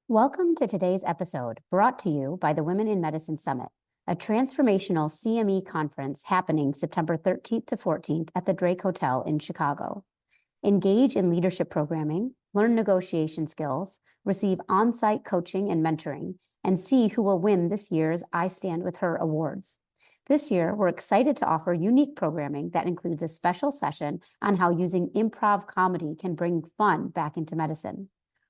Welcome to today's episode, brought to you by the Women in Medicine Summit, a transformational CME conference happening September 13th to 14th at the Drake Hotel in Chicago. Engage in leadership programming, learn negotiation skills, receive on-site coaching and mentoring, and see who will win this year's I Stand With Her awards. This year, we're excited to offer unique programming that includes a special session on how using improv comedy can bring fun back into medicine.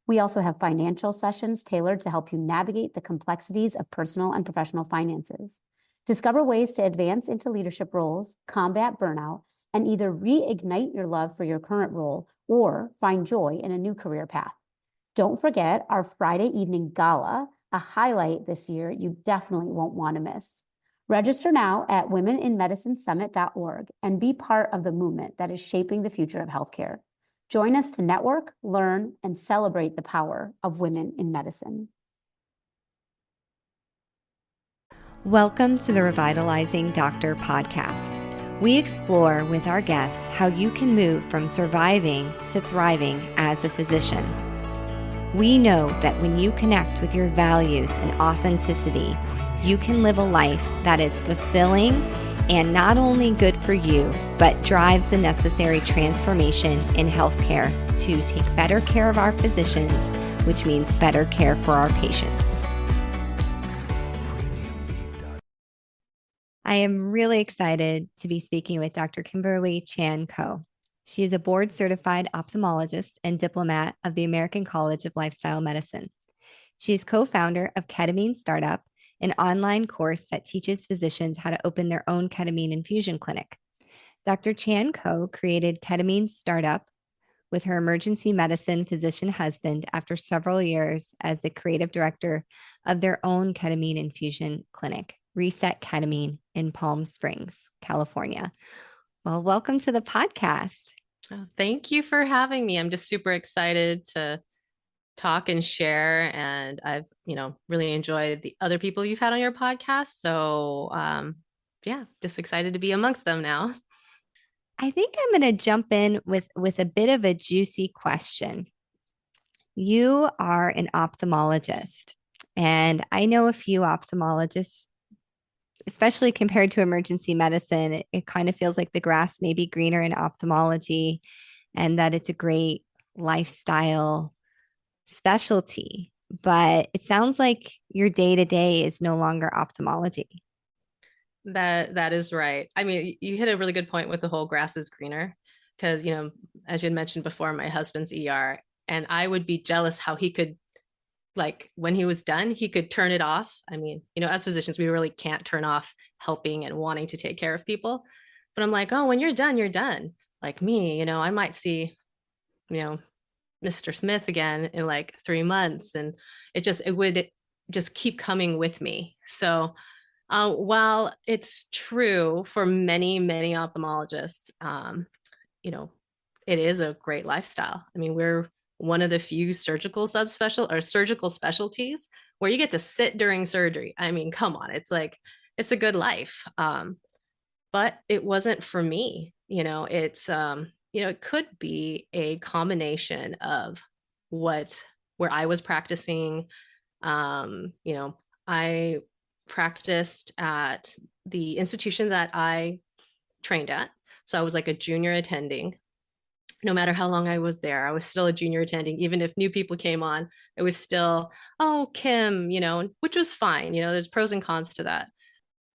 We also have financial sessions tailored to help you navigate the complexities of personal and professional finances. Discover ways to advance into leadership roles, combat burnout, and either reignite your love for your current role or find joy in a new career path. Don't forget our Friday evening gala, a highlight this year you definitely won't want to miss. Register now at womeninmedicinesummit.org and be part of the movement that is shaping the future of healthcare. Join us to network, learn, and celebrate the power of women in medicine. Welcome to the Revitalizing Doctor podcast. We explore with our guests how you can move from surviving to thriving as a physician. We know that when you connect with your values and authenticity, you can live a life that is fulfilling and not only good for you, but drives the necessary transformation in healthcare to take better care of our physicians, which means better care for our patients. I am really excited to be speaking with Dr. Kimberly Chan Ko. She is a board-certified ophthalmologist and diplomat of the American College of Lifestyle Medicine. She is co-founder of Ketamine Startup, an online course that teaches physicians how to open their own ketamine infusion clinic. Dr. Chan Ko created Ketamine Startup with her emergency medicine physician husband after several years as the creative director of their own ketamine infusion clinic, Reset Ketamine in Palm Springs, California. Well, welcome to the podcast. Oh, thank you for having me. I'm just super excited to talk and share. And I've, really enjoyed the other people you've had on your podcast. So just excited to be amongst them now. I think I'm going to jump in with a bit of a juicy question. You are an ophthalmologist, and I know a few ophthalmologists, especially compared to emergency medicine. It kind of feels like the grass may be greener in ophthalmology and that it's a great lifestyle specialty, but it sounds like your day-to-day is no longer ophthalmology. That is right. I mean, you hit a really good point with the whole grass is greener because, as you had mentioned before, my husband's ER, and I would be jealous how he could, like, when he was done, he could turn it off. I mean, as physicians, we really can't turn off helping and wanting to take care of people. But I'm like, oh, when you're done, you're done. Like me, I might see, Mr. Smith again in like 3 months. And it would just keep coming with me. So while it's true for many, many ophthalmologists, it is a great lifestyle. I mean, we're one of the few surgical specialties where you get to sit during surgery. I mean, come on, it's a good life. But it wasn't for me. It could be a combination of where I was practicing. I practiced at the institution that I trained at. So I was like a junior attending. No matter how long I was there, I was still a junior attending. Even if new people came on, it was still, oh, Kim, which was fine. There's pros and cons to that.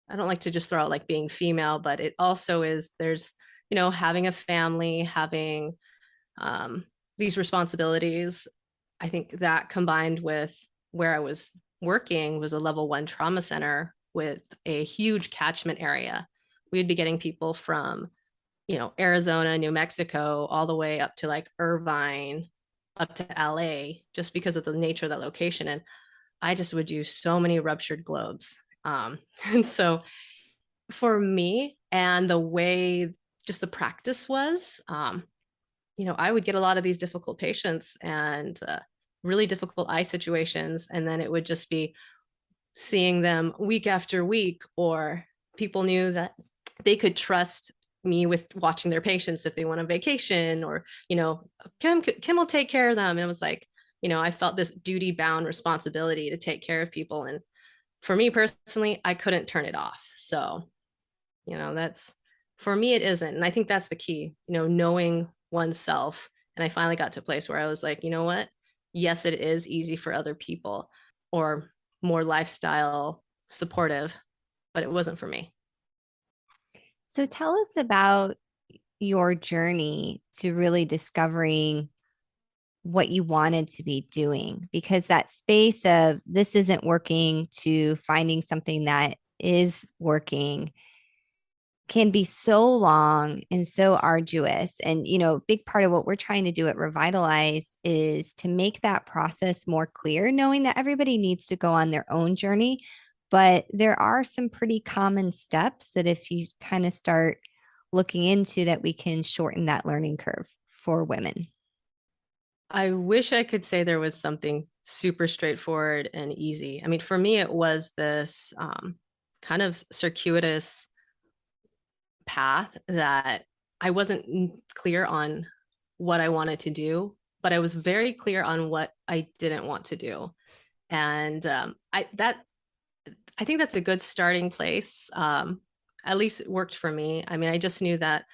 I don't like to just throw out like being female, but it also there's having a family, having these responsibilities. I think that combined with where I was working was a level 1 trauma center with a huge catchment area. We'd be getting people from, Arizona, New Mexico, all the way up to like Irvine, up to LA, just because of the nature of that location. And I just would do so many ruptured globes. And so for me and the way just the practice was, I would get a lot of these difficult patients and really difficult eye situations. And then it would just be seeing them week after week, or people knew that they could trust me with watching their patients if they went on vacation, or, Kim will take care of them. And it was like, I felt this duty bound responsibility to take care of people. And for me personally, I couldn't turn it off. So, that's for me, it isn't. And I think that's the key, knowing oneself. And I finally got to a place where I was like, you know what? Yes, it is easy for other people or more lifestyle supportive, but it wasn't for me. So tell us about your journey to really discovering what you wanted to be doing, because that space of this isn't working to finding something that is working can be so long and so arduous. And, a big part of what we're trying to do at Revitalize is to make that process more clear, knowing that everybody needs to go on their own journey. But there are some pretty common steps that if you kind of start looking into, that we can shorten that learning curve for women. I wish I could say there was something super straightforward and easy. I mean, for me, it was this kind of circuitous path that I wasn't clear on what I wanted to do, but I was very clear on what I didn't want to do. And I think that's a good starting place. At least it worked for me. I mean, I just knew that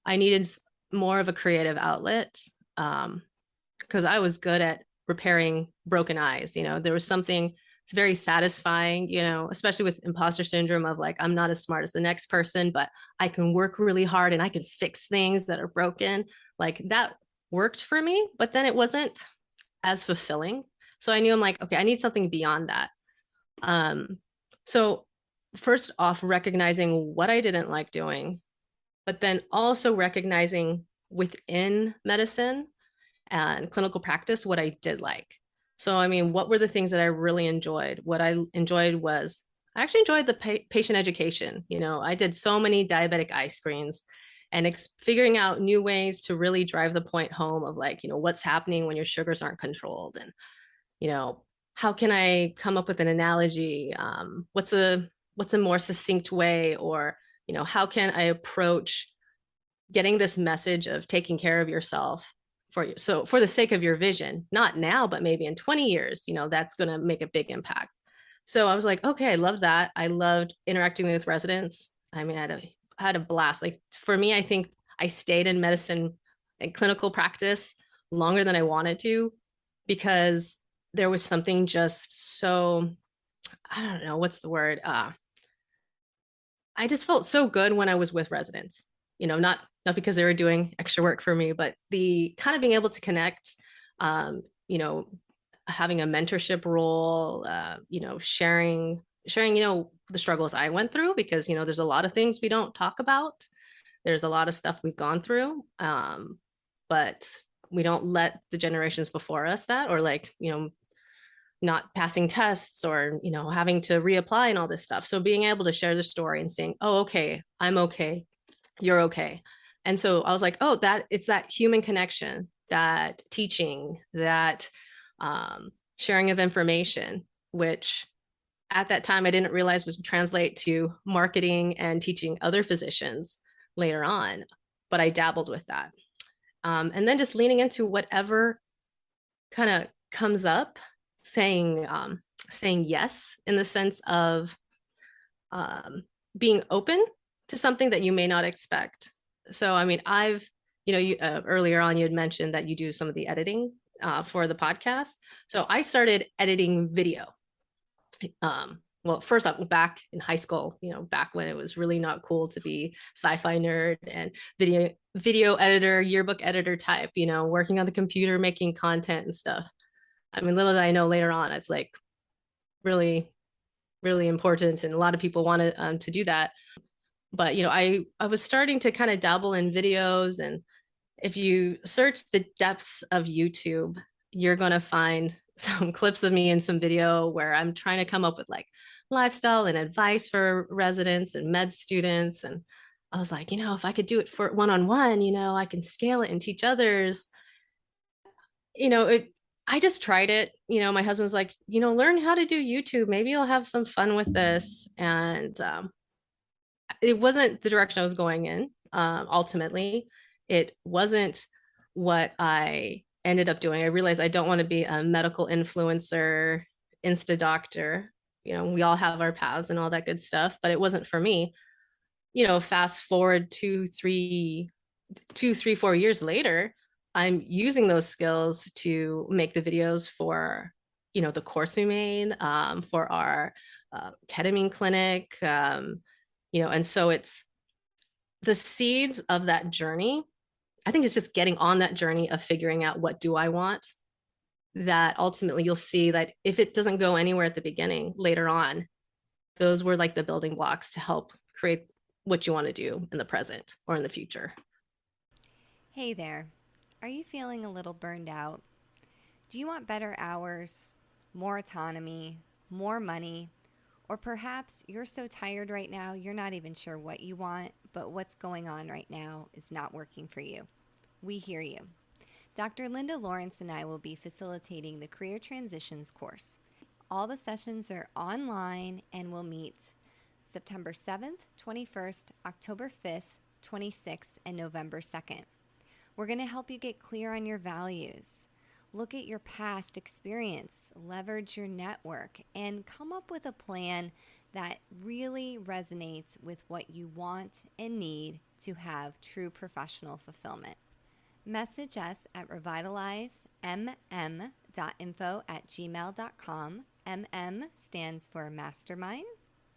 I needed more of a creative outlet because I was good at repairing broken eyes. There was something, it's very satisfying, especially with imposter syndrome of like, I'm not as smart as the next person, but I can work really hard and I can fix things that are broken. Like that worked for me, but then it wasn't as fulfilling. So I knew I'm like, okay, I need something beyond that. So first off, recognizing what I didn't like doing, but then also recognizing within medicine and clinical practice what I did like. So, I mean, what were the things that I really enjoyed? What I enjoyed was I actually enjoyed the patient education. I did so many diabetic eye screens and figuring out new ways to really drive the point home of like, what's happening when your sugars aren't controlled, and how can I come up with an analogy? What's a more succinct way, or how can I approach getting this message of taking care of yourself for the sake of your vision, not now, but maybe in 20 years, that's going to make a big impact. So I was like, okay, I love that. I loved interacting with residents. I mean, I had a blast. Like for me, I think I stayed in medicine and clinical practice longer than I wanted to, because there was something just so, I don't know, what's the word? I just felt so good when I was with residents, not because they were doing extra work for me, but the kind of being able to connect, um, you know, having a mentorship role, sharing, the struggles I went through, because, there's a lot of things we don't talk about. There's a lot of stuff we've gone through. But we don't let the generations before us that, or like, not passing tests, or having to reapply and all this stuff. So being able to share the story and saying, oh, okay, I'm okay, you're okay. And so I was like, oh, that it's that human connection, that teaching, that sharing of information, which at that time I didn't realize was translate to marketing and teaching other physicians later on, but I dabbled with that. And then just leaning into whatever kind of comes up, saying yes, in the sense of being open to something that you may not expect. So, I mean, earlier on you had mentioned that you do some of the editing for the podcast. So I started editing video. Well, first up, back in high school, back when it was really not cool to be sci-fi nerd and video editor, yearbook editor type, working on the computer, making content and stuff. I mean, little did I know later on, it's like really, really important, and a lot of people wanted to do that. But I was starting to kind of dabble in videos, and if you search the depths of YouTube, you're gonna find some clips of me in some video where I'm trying to come up with like lifestyle and advice for residents and med students. And I was like, if I could do it for one-on-one, I can scale it and teach others. I just tried it. My husband was like, learn how to do YouTube. Maybe you'll have some fun with this. And it wasn't the direction I was going in. Ultimately, it wasn't what I ended up doing. I realized I don't want to be a medical influencer, Insta doctor. We all have our paths and all that good stuff, but it wasn't for me. Fast forward 4 years later, I'm using those skills to make the videos for, the course we made, for our ketamine clinic, and so it's the seeds of that journey. I think it's just getting on that journey of figuring out what do I want, that ultimately you'll see that if it doesn't go anywhere at the beginning, later on, those were like the building blocks to help create what you want to do in the present or in the future. Hey there. Are you feeling a little burned out? Do you want better hours, more autonomy, more money, or perhaps you're so tired right now you're not even sure what you want, but what's going on right now is not working for you? We hear you. Dr. Linda Lawrence and I will be facilitating the Career Transitions course. All the sessions are online and will meet September 7th, 21st, October 5th, 26th, and November 2nd. We're going to help you get clear on your values, look at your past experience, leverage your network, and come up with a plan that really resonates with what you want and need to have true professional fulfillment. Message us at revitalizemmm.info@gmail.com. MM stands for mastermind.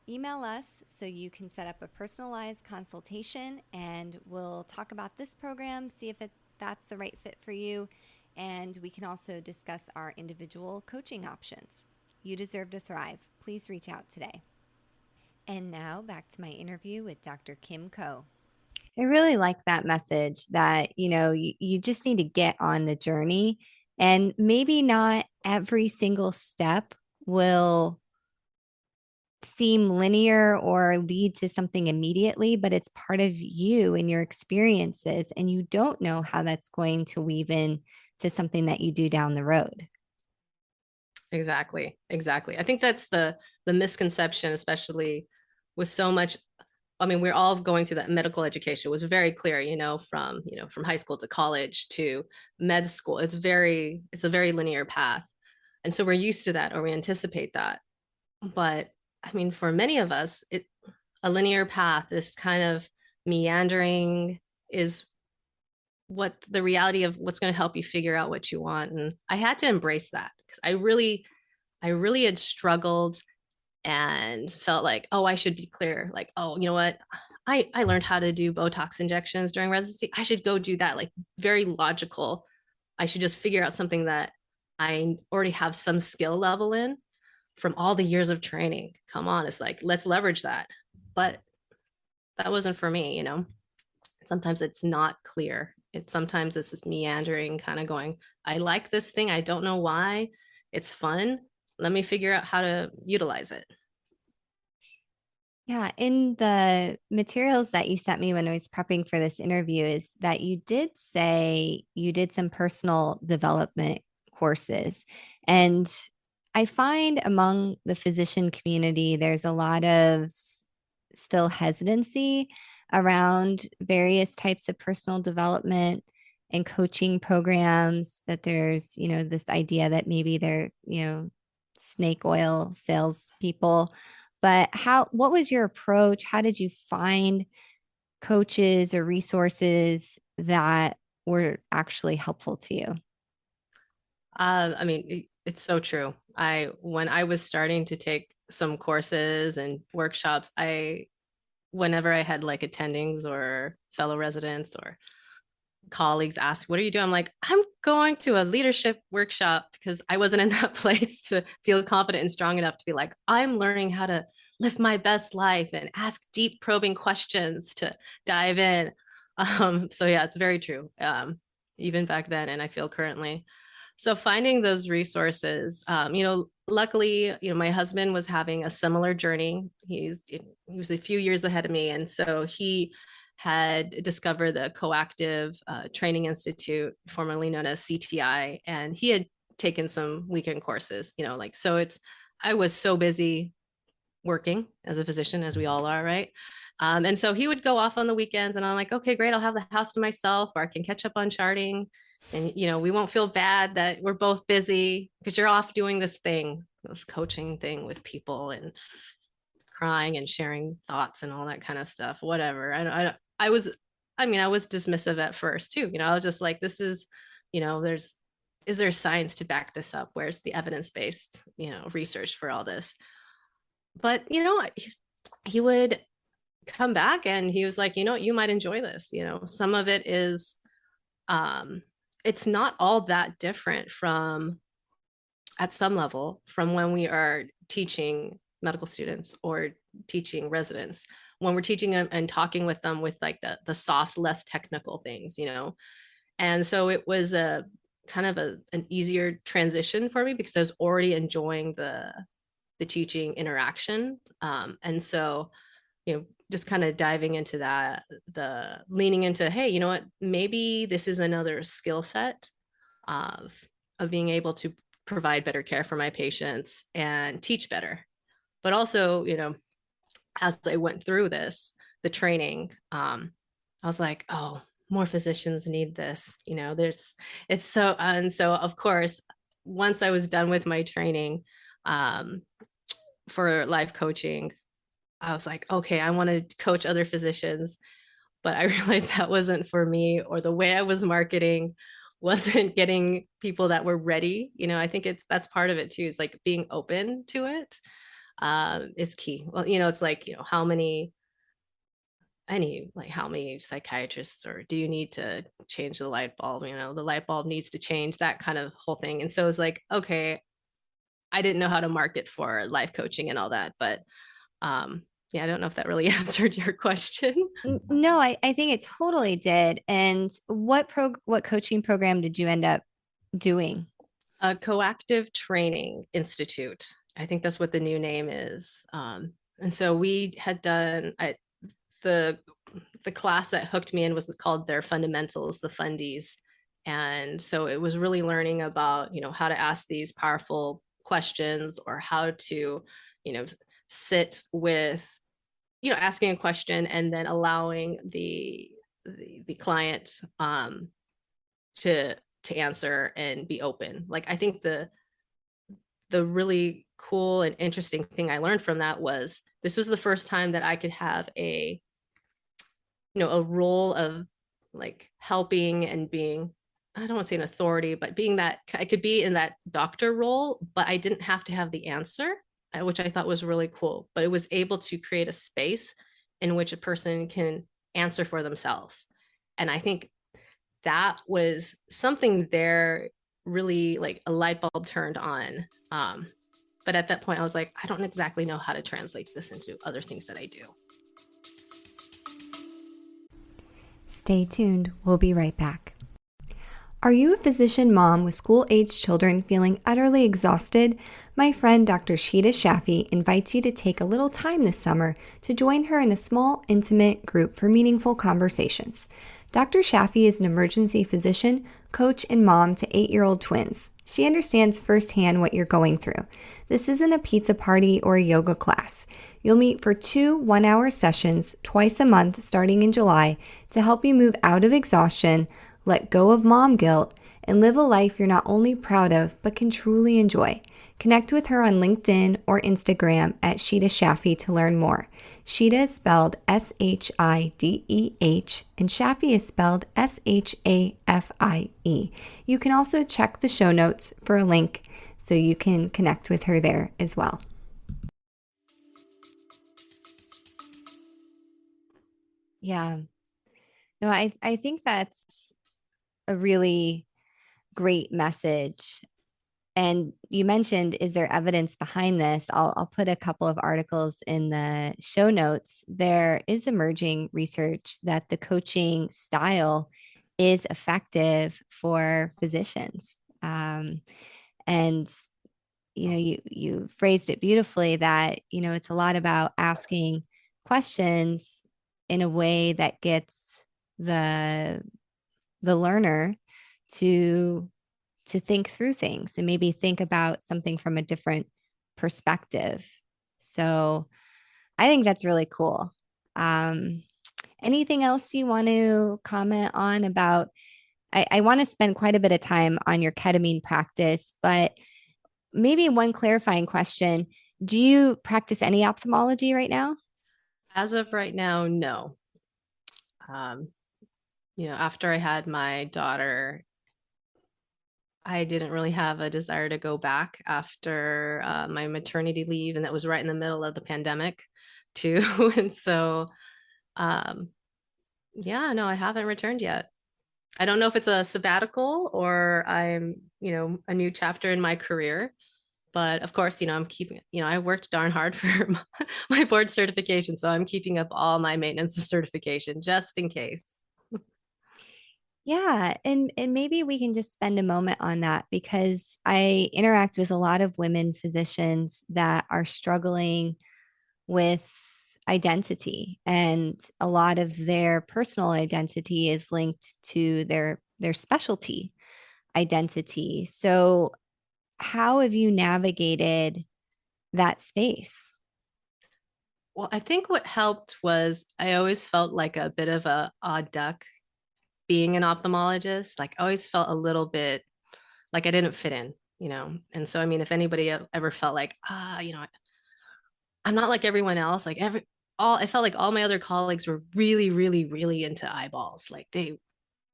Email us so you can set up a personalized consultation, and we'll talk about this program, see if that's the right fit for you, and we can also discuss our individual coaching options. You deserve to thrive. Please reach out today. And now back to my interview with Dr. Kim Ko. I really like that message that, you just need to get on the journey, and maybe not every single step will seem linear or lead to something immediately, but it's part of you and your experiences, and you don't know how that's going to weave in to something that you do down the road. Exactly. I think that's the misconception, especially with so much. I mean, we're all going through that medical education. It was very clear, from high school to college to med school. It's a very linear path. And so we're used to that, or we anticipate that. But I mean, for many of us, a linear path, this kind of meandering, is what the reality of what's going to help you figure out what you want. And I had to embrace that, because I really had struggled and felt like, oh, I should be clear. Like, oh, you know what? I learned how to do Botox injections during residency. I should go do that. Like, very logical. I should just figure out something that I already have some skill level in from all the years of training. Come on, it's like, let's leverage that. But that wasn't for me. Sometimes it's not clear. Sometimes it's this meandering kind of going, I like this thing. I don't know why. It's fun. Let me figure out how to utilize it. Yeah, in the materials that you sent me when I was prepping for this interview is that you did say you did some personal development courses. And I find among the physician community, there's a lot of still hesitancy around various types of personal development and coaching programs, that there's, this idea that maybe they're, snake oil salespeople. But what was your approach? How did you find coaches or resources that were actually helpful to you? I mean, it's so true. When I was starting to take some courses and workshops, whenever I had like attendings or fellow residents or colleagues ask, what are you doing? I'm like, I'm going to a leadership workshop, because I wasn't in that place to feel confident and strong enough to be like, I'm learning how to live my best life and ask deep probing questions to dive in. So yeah, it's very true. Even back then, and I feel currently. So finding those resources, luckily, my husband was having a similar journey. He was a few years ahead of me. And so he had discovered the Coactive Training Institute, formerly known as CTI, and he had taken some weekend courses, so I was so busy working as a physician, as we all are, right? And so he would go off on the weekends, and I'm like, okay, great. I'll have the house to myself, or I can catch up on charting. And, we won't feel bad that we're both busy because you're off doing this thing, this coaching thing with people and crying and sharing thoughts and all that kind of stuff, whatever. I was dismissive at first too. I was just like, this is, is there science to back this up? Where's the evidence-based, research for all this? But, he would come back and he was like, you might enjoy this. Some of it is, it's not all that different from, at some level, from when we are teaching medical students or teaching residents, when we're teaching them and talking with them with like the soft, less technical things. And so it was a kind of an easier transition for me because I was already enjoying the teaching interaction. And so, just kind of diving into that, the leaning into, hey, you know what, maybe this is another skill set of being able to provide better care for my patients and teach better. But also, as I went through the training, I was like, oh, more physicians need this. It's so, and so of course, once I was done with my training for life coaching, I was like, okay, I want to coach other physicians, but I realized that wasn't for me, or the way I was marketing wasn't getting people that were ready. I think that's part of it too. It's like being open to it is key. Well, it's like, how many psychiatrists, or do you need to change the light bulb? The light bulb needs to change, that kind of whole thing. And so it's like, okay, I didn't know how to market for life coaching and all that, but yeah, I don't know if that really answered your question. No, I think it totally did. And what coaching program did you end up doing? A Coactive Training Institute. I think that's what the new name is. And so we had done the class that hooked me in was called their fundamentals, the fundies. And so it was really learning about, how to ask these powerful questions, or how to, sit with, asking a question and then allowing the client to answer and be open. Like, I think the really cool and interesting thing I learned from that was, this was the first time that I could have a role of like helping and being, I don't want to say an authority, but being that I could be in that doctor role, but I didn't have to have the answer, which I thought was really cool. But it was able to create a space in which a person can answer for themselves. And I think that was something there, really like a light bulb turned on. But at that point, I was like, I don't exactly know how to translate this into other things that I do. Stay tuned. We'll be right back. Are you a physician mom with school-aged children feeling utterly exhausted? My friend Dr. Sheeta Shaffi invites you to take a little time this summer to join her in a small, intimate group for meaningful conversations. Dr. Shaffi is an emergency physician, coach, and mom to 8-year-old twins. She understands firsthand what you're going through. This isn't a pizza party or a yoga class. You'll meet for 2 one-hour sessions twice a month starting in July to help you move out of exhaustion, let go of mom guilt, and live a life you're not only proud of, but can truly enjoy. Connect with her on LinkedIn or Instagram at Sheeta Shaffi to learn more. Sheeta is spelled Shideh, and Shaffi is spelled Shafie. You can also check the show notes for a link so you can connect with her there as well. Yeah. No, I think that's a really great message. And you mentioned, is there evidence behind this? I'll put a couple of articles in the show notes. There is emerging research that the coaching style is effective for physicians. And you phrased it beautifully that, it's a lot about asking questions in a way that gets the learner to think through things and maybe think about something from a different perspective. So I think that's really cool. Um, Anything else you want to comment on about? I want to spend quite a bit of time on your ketamine practice, but maybe one clarifying question. Do you practice any ophthalmology right now? As of right now, no. Um, after I had my daughter, I didn't really have a desire to go back after my maternity leave, and that was right in the middle of the pandemic, too. And so, um, yeah, no, I haven't returned yet. I don't know if it's a sabbatical or I'm, a new chapter in my career. But of course, I'm keeping, I worked darn hard for my board certification. So I'm keeping up all my maintenance of certification just in case. Yeah, and maybe we can just spend a moment on that because I interact with a lot of women physicians that are struggling with identity, and a lot of their personal identity is linked to their specialty identity. So how have you navigated that space? Well, I think what helped was I always felt like a bit of a odd duck being an ophthalmologist. Like I always felt a little bit like I didn't fit in. And so, I mean, if anybody ever felt like, I'm not like everyone else, like I felt like all my other colleagues were really, really, really into eyeballs. Like they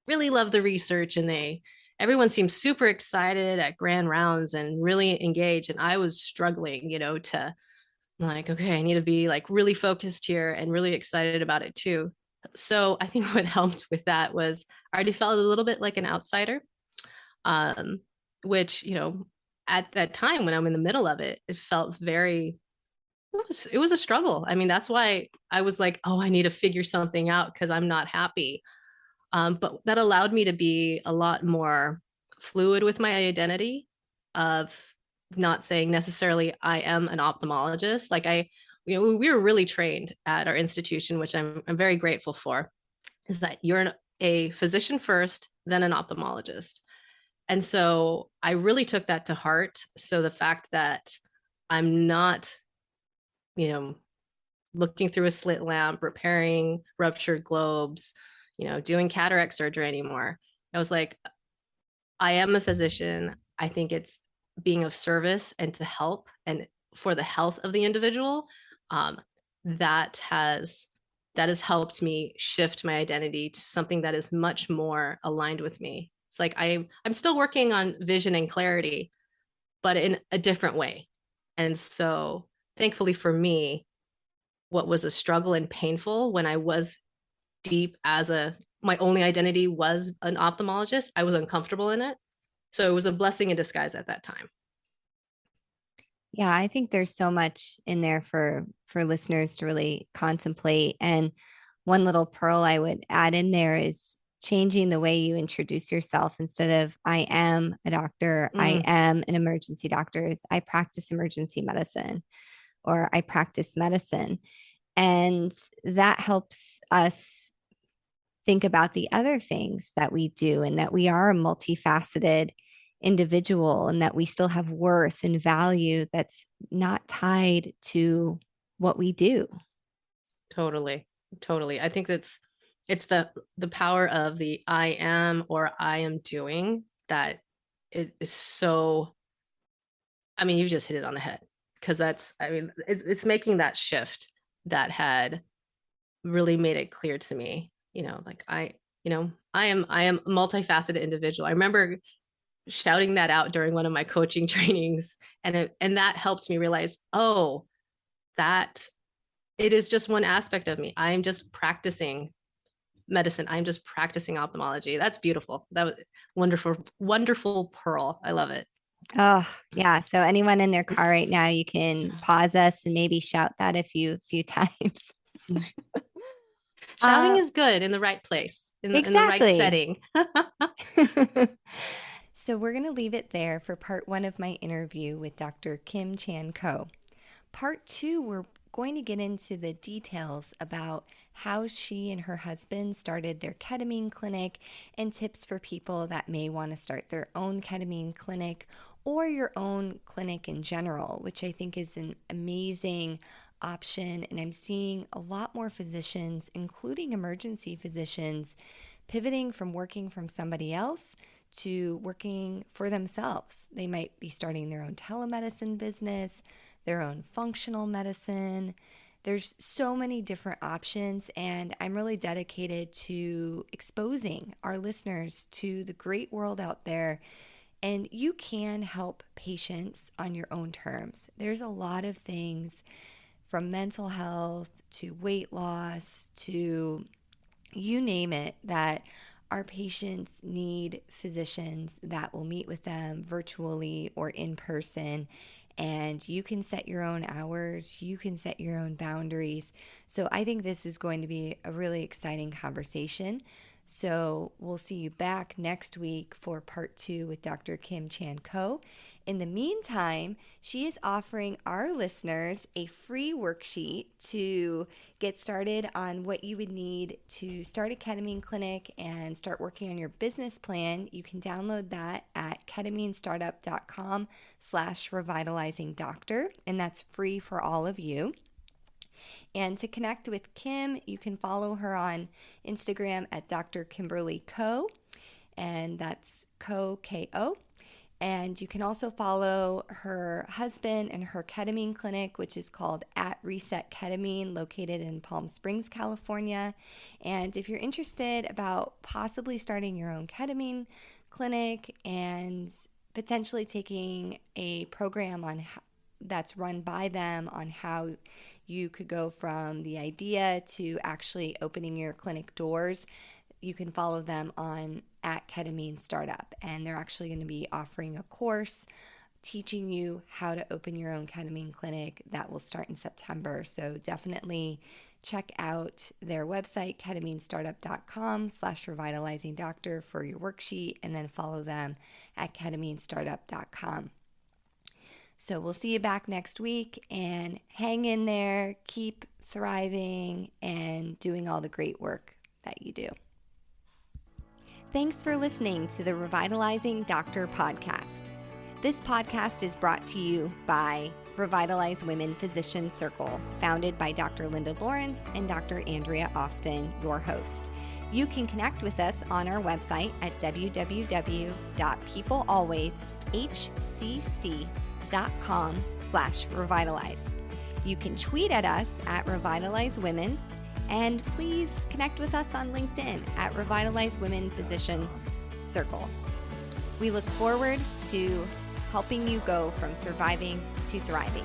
really love the research and everyone seemed super excited at grand rounds and really engaged. And I was struggling, to like, okay, I need to be like really focused here and really excited about it too. So I think what helped with that was I already felt a little bit like an outsider, um, which, at that time when I'm in the middle of it, it felt it was a struggle. I mean, that's why I was like, oh, I need to figure something out because I'm not happy. But that allowed me to be a lot more fluid with my identity of not saying necessarily I am an ophthalmologist. Like we were really trained at our institution, which I'm very grateful for, is that you're a physician first, then an ophthalmologist. And so I really took that to heart. So the fact that I'm not, you know, looking through a slit lamp, repairing ruptured globes, doing cataract surgery anymore. I was like, I am a physician. I think it's being of service and to help and for the health of the individual. Um, that has that has helped me shift my identity to something that is much more aligned with me. It's like I'm still working on vision and clarity, but in a different way. And so thankfully for me, what was a struggle and painful when I was deep as my only identity was an ophthalmologist, I was uncomfortable in it. So it was a blessing in disguise at that time. Yeah, I think there's so much in there for listeners to really contemplate. And one little pearl I would add in there is changing the way you introduce yourself. Instead of I am a doctor, I Mm, am an emergency doctor, is I practice emergency medicine or I practice medicine. And that helps us think about the other things that we do and that we are a multifaceted individual and that we still have worth and value that's not tied to what we do. totally. Totally. I think it's the power of the I am or I am doing that it is so, I mean, you just hit it on the head because I mean, it's making that shift that had really made it clear to me, like I am a multifaceted individual. I remember shouting that out during one of my coaching trainings, and that helped me realize, oh, that it is just one aspect of me. I'm just practicing medicine. I'm just practicing ophthalmology. That's beautiful. That was wonderful, wonderful pearl. I love it. Oh, yeah. So anyone in their car right now, you can pause us and maybe shout that a few times. Shouting Uh, is good in the right place, in the right exactly. setting. So we're going to leave it there for part one of my interview with Dr. Kim Chan Ko. Part two, we're going to get into the details about how she and her husband started their ketamine clinic and tips for people that may want to start their own ketamine clinic or your own clinic in general, which I think is an amazing option. And I'm seeing a lot more physicians, including emergency physicians, pivoting from working from somebody else to working for themselves. They might be starting their own telemedicine business, their own functional medicine. There's so many different options, and I'm really dedicated to exposing our listeners to the great world out there. And you can help patients on your own terms. There's a lot of things from mental health to weight loss to you name it that our patients need physicians that will meet with them virtually or in person. And you can set your own hours, you can set your own boundaries. So I think this is going to be a really exciting conversation. So we'll see you back next week for part 2 with Dr. Kim Chan Ko. In the meantime, she is offering our listeners a free worksheet to get started on what you would need to start a ketamine clinic and start working on your business plan. You can download that at ketaminestartup.com/revitalizingdoctor, and that's free for all of you. And to connect with Kim, you can follow her on Instagram at Dr. Kimberly Ko, and that's Ko, K-O. And you can also follow her husband and her ketamine clinic, which is called at Reset Ketamine, located in Palm Springs, California. And if you're interested about possibly starting your own ketamine clinic and potentially taking a program on that's run by them on how you could go from the idea to actually opening your clinic doors, you can follow them on at Ketamine Startup. And they're actually going to be offering a course teaching you how to open your own ketamine clinic that will start in September. So definitely check out their website, ketaminestartup.com/revitalizingdoctor for your worksheet, and then follow them at ketaminestartup.com. So we'll see you back next week, and hang in there, keep thriving, and doing all the great work that you do. Thanks for listening to the Revitalizing Doctor podcast. This podcast is brought to you by Revitalize Women Physician Circle, founded by Dr. Linda Lawrence and Dr. Andrea Austin, your host. You can connect with us on our website at www.peoplealwayshcc.com/revitalize. You can tweet at us at Revitalize Women, and please connect with us on LinkedIn at Revitalize Women Physician Circle. We look forward to helping you go from surviving to thriving.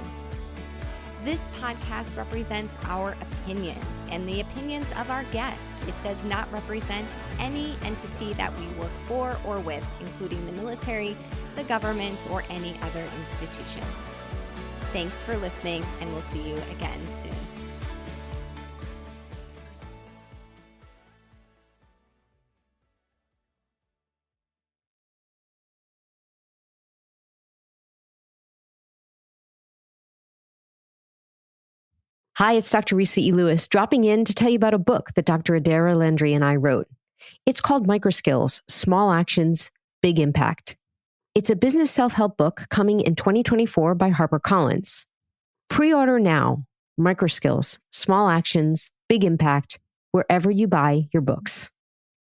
This podcast represents our opinions and the opinions of our guests. It does not represent any entity that we work for or with, including the military, the government, or any other institution. Thanks for listening, and we'll see you again soon. Hi, it's Dr. Risa E. Lewis, dropping in to tell you about a book that Dr. Adara Landry and I wrote. It's called Microskills, Small Actions, Big Impact. It's a business self-help book coming in 2024 by HarperCollins. Pre-order now. Microskills, Small Actions, Big Impact, wherever you buy your books.